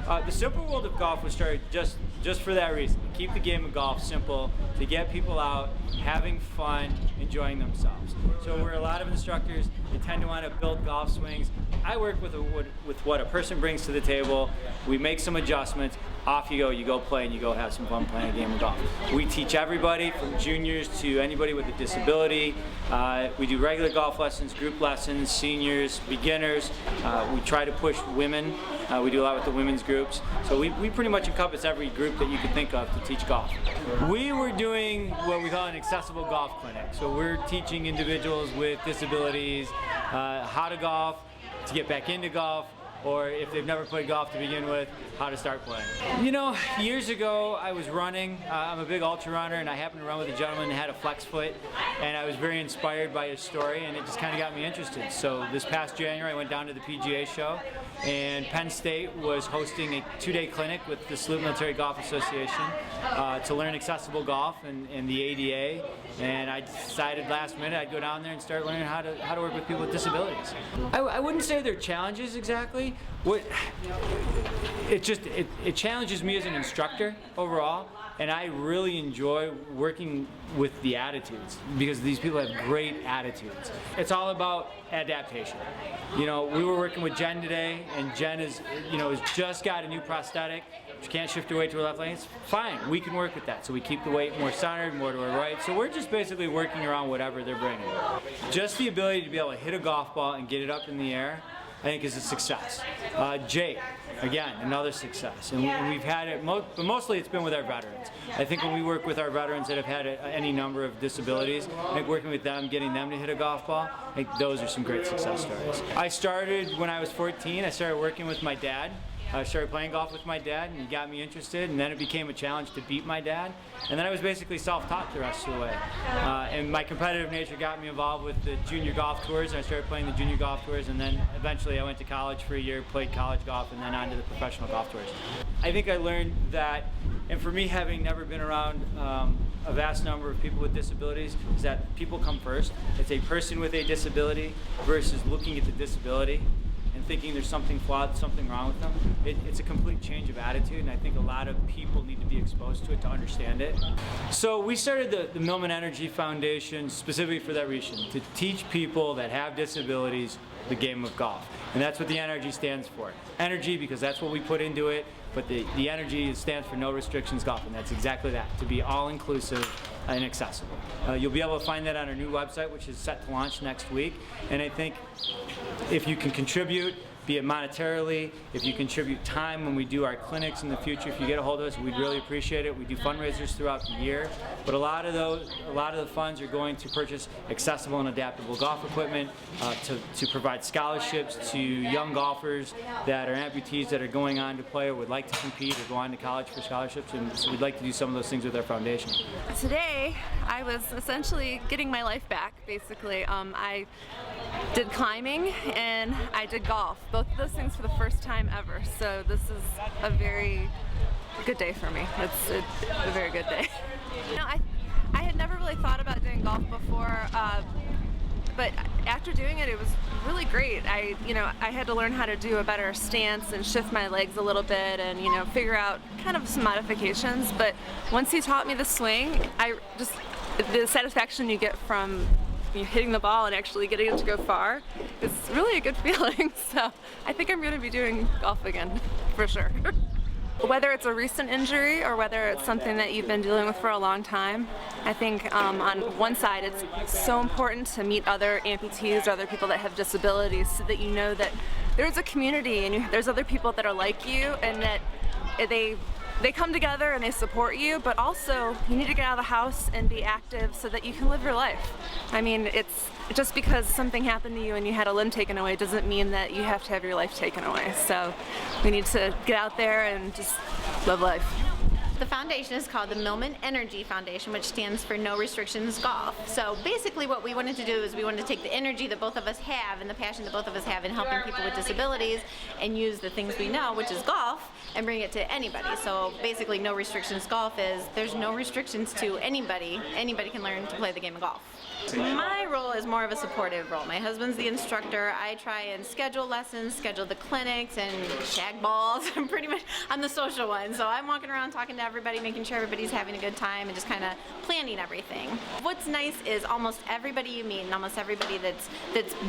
The Simple World of Golf was started just for that reason, to keep the game of golf simple, to get people out having fun, enjoying themselves. So where a lot of instructors, they tend to want to build golf swings, I work with what a person brings to the table. We make some adjustments, off you go play, and you go have some fun playing a game of golf. We teach everybody from juniors to anybody with a disability. We do regular golf lessons, group lessons, seniors, beginners. We try to push women. We do a lot with the women's groups. So we pretty much encompass every group that you could think of to teach golf. We were doing what we call an accessible golf clinic. So we're teaching individuals with disabilities how to golf, to get back into golf, or if they've never played golf to begin with, how to start playing. You know, years ago I was running. I'm a big ultra runner, and I happened to run with a gentleman that had a flex foot, and I was very inspired by his story, and it just kind of got me interested. So this past January I went down to the PGA show, and Penn State was hosting a 2-day clinic with the Salute Military Golf Association to learn accessible golf and the ADA, and I decided last minute I'd go down there and start learning how to work with people with disabilities. I wouldn't say they're challenges exactly. It challenges me as an instructor overall, and I really enjoy working with the attitudes because these people have great attitudes. It's all about adaptation. You know, we were working with Jen today, and Jen has just got a new prosthetic. She can't shift her weight to her left leg. It's fine. We can work with that. So we keep the weight more centered, more to her right. So we're just basically working around whatever they're bringing. Just the ability to be able to hit a golf ball and get it up in the air, I think, is a success. Jake, again, another success. And we've had it, but mostly it's been with our veterans. I think when we work with our veterans that have had any number of disabilities, I think working with them, getting them to hit a golf ball, I think those are some great success stories. I started when I was 14. I started working with my dad. I started playing golf with my dad, and he got me interested, and then it became a challenge to beat my dad. And then I was basically self-taught the rest of the way. And my competitive nature got me involved with the junior golf tours. I started playing the junior golf tours, and then eventually I went to college for a year, played college golf, and then on to the professional golf tours. I think I learned that, and for me, having never been around a vast number of people with disabilities, is that people come first. It's a person with a disability versus looking at the disability and thinking there's something flawed, something wrong with them. It's a complete change of attitude, and I think a lot of people need to be exposed to it to understand it. So we started the Millman Energy Foundation specifically for that reason, to teach people that have disabilities the game of golf. And that's what the NRG stands for. Energy, because that's what we put into it, but the energy stands for No Restrictions Golf, and that's exactly that, to be all-inclusive and accessible. You'll be able to find that on our new website, which is set to launch next week. And I think if you can contribute, be it monetarily, if you contribute time when we do our clinics in the future, if you get a hold of us, we'd really appreciate it. We do fundraisers throughout the year, but a lot of the funds are going to purchase accessible and adaptable golf equipment, to provide scholarships to young golfers that are amputees that are going on to play or would like to compete or go on to college for scholarships, and so we'd like to do some of those things with our foundation. Today, I was essentially getting my life back, basically. I did climbing and I did golf. Both of those things for the first time ever. So this is a very good day for me. It's a very good day. You know, I had never really thought about doing golf before, but after doing it, it was really great. I had to learn how to do a better stance and shift my legs a little bit, and figure out kind of some modifications. But once he taught me the swing, the satisfaction you get from hitting the ball and actually getting it to go far is really a good feeling. So I think I'm going to be doing golf again, for sure. Whether it's a recent injury or whether it's something that you've been dealing with for a long time, I think on one side it's so important to meet other amputees or other people that have disabilities, so that you know that there's a community and there's other people that are like you, and that they come together and they support you, but also you need to get out of the house and be active so that you can live your life. I mean, it's just because something happened to you and you had a limb taken away doesn't mean that you have to have your life taken away. So we need to get out there and just live life. The foundation is called the Millman Energy Foundation, which stands for No Restrictions Golf. So basically what we wanted to do is we wanted to take the energy that both of us have and the passion that both of us have in helping people with disabilities and use the things we know, which is golf, and bring it to anybody. So basically no restrictions golf is there's no restrictions to anybody. Anybody can learn to play the game of golf. My role is more of a supportive role. My husband's the instructor. I try and schedule lessons, schedule the clinics, and shag balls. I'm pretty much, I'm the social one. So I'm walking around talking to everybody, making sure everybody's having a good time, and just kind of planning everything. What's nice is almost everybody you meet and almost everybody that's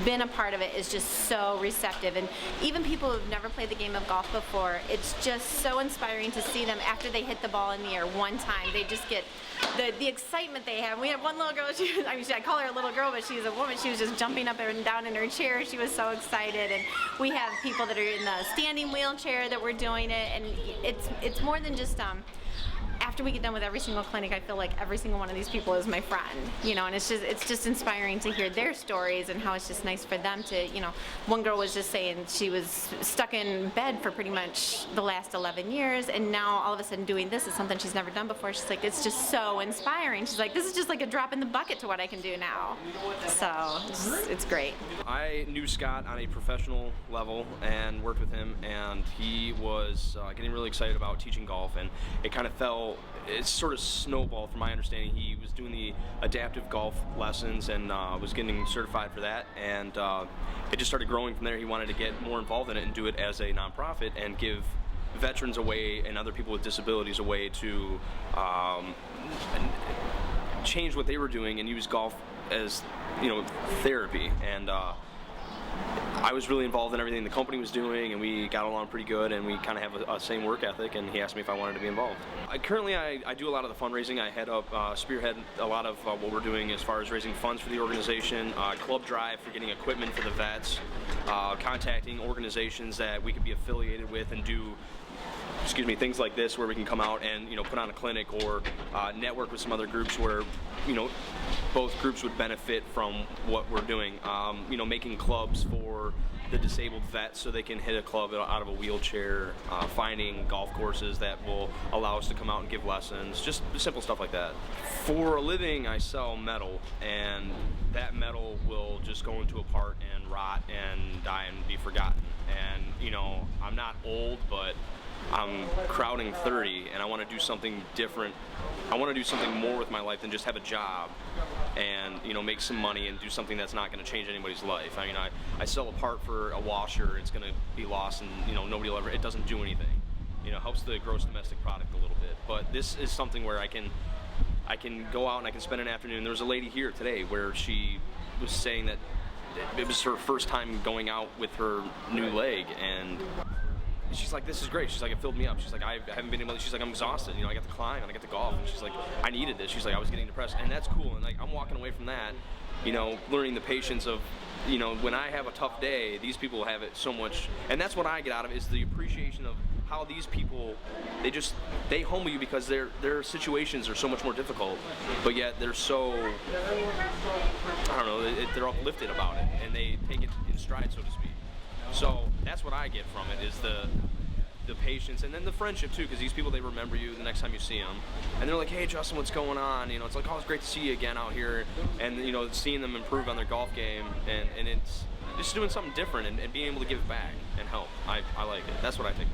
been a part of it is just so receptive. And even people who've never played the game of golf before, it's just so inspiring to see them after they hit the ball in the air one time. They just get the excitement they have. We had one little girl, I call her a little girl, but she's a woman. She was just jumping up and down in her chair. She was so excited. And we have people that are in the standing wheelchair that we're doing it. And it's more than just after we get done with every single clinic, I feel like every single one of these people is my friend, you know, and it's just inspiring to hear their stories and how it's just nice for them to, you know, one girl was just saying she was stuck in bed for pretty much the last 11 years, and now all of a sudden doing this is something she's never done before. She's like, it's just so inspiring. She's like, this is just like a drop in the bucket to what I can do now. So it's great. I knew Scott on a professional level and worked with him, and he was getting really excited about teaching golf, and it kind of it sort of snowballed from my understanding. He was doing the adaptive golf lessons and was getting certified for that, and it just started growing from there. He wanted to get more involved in it and do it as a nonprofit and give veterans a way and other people with disabilities a way to change what they were doing and use golf as, you know, therapy. And I was really involved in everything the company was doing, and we got along pretty good, and we kind of have a same work ethic, and he asked me if I wanted to be involved. Currently I do a lot of the fundraising. I head up, spearhead a lot of what we're doing as far as raising funds for the organization, club drive for getting equipment for the vets, contacting organizations that we could be affiliated with and do things like this where we can come out and, you know, put on a clinic or network with some other groups where, you know, both groups would benefit from what we're doing. You know, making clubs for the disabled vets so they can hit a club out of a wheelchair, finding golf courses that will allow us to come out and give lessons, just simple stuff like that. For a living, I sell metal, and that metal will just go into a part and rot and die and be forgotten. And, you know, I'm not old, but I'm crowding 30, and I want to do something different. I want to do something more with my life than just have a job and, you know, make some money and do something that's not going to change anybody's life. I mean, I sell a part for a washer, it's going to be lost, and, you know, nobody will ever, it doesn't do anything. You know, helps the gross domestic product a little bit. But this is something where I can go out and I can spend an afternoon. There was a lady here today where she was saying that it was her first time going out with her new leg, and she's like, this is great. She's like, it filled me up. She's like, I haven't been able to, she's like, I'm exhausted. You know, I got to climb and I got to golf. And she's like, I needed this. She's like, I was getting depressed. And that's cool. And like, I'm walking away from that, you know, learning the patience of, you know, when I have a tough day, these people have it so much. And that's what I get out of it, is the appreciation of how these people, they humble you because their situations are so much more difficult, but yet they're so, I don't know, they're uplifted about it and they take it in stride, so to speak. So that's what I get from it, is the patience, and then the friendship too, because these people, they remember you the next time you see them, and they're like, hey Justin, what's going on? You know, it's like, oh, it's great to see you again out here, and, you know, seeing them improve on their golf game, and it's just doing something different and being able to give back and help. I like it. That's what I think.